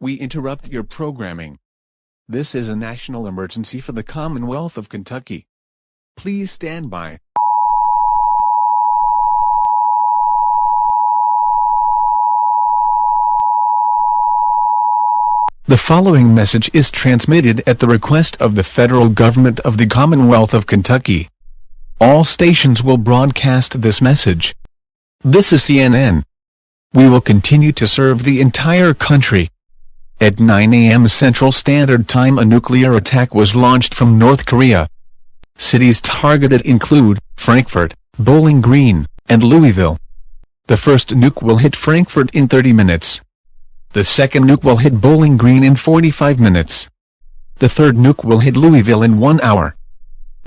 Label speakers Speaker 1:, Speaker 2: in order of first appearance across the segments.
Speaker 1: We interrupt your programming. This is a national emergency for the Commonwealth of Kentucky. Please stand by. The following message is transmitted at the request of the federal government of the Commonwealth of Kentucky. All stations will broadcast this message. This is CNN. We will continue to serve the entire country. At 9 a.m. Central Standard Time, a nuclear attack was launched from North Korea. Cities targeted include Frankfurt, Bowling Green, and Louisville. The first nuke will hit Frankfurt in 30 minutes. The second nuke will hit Bowling Green in 45 minutes. The third nuke will hit Louisville in 1 hour.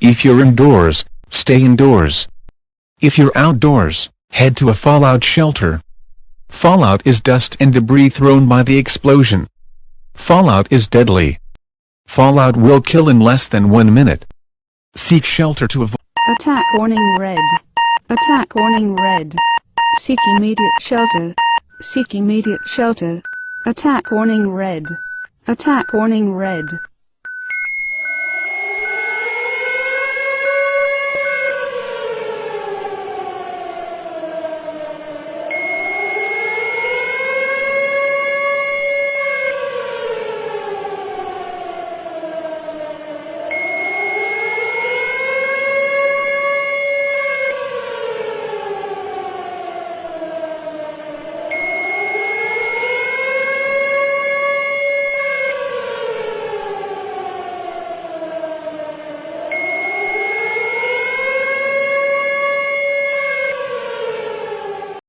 Speaker 1: If you're indoors, stay indoors. If you're outdoors, head to a fallout shelter. Fallout is dust and debris thrown by the explosion. Fallout is deadly. Fallout will kill in less than 1 minute. Seek shelter to avoid.
Speaker 2: Attack warning red. Attack warning red. Seek immediate shelter. Seek immediate shelter. Attack warning red. Attack warning red.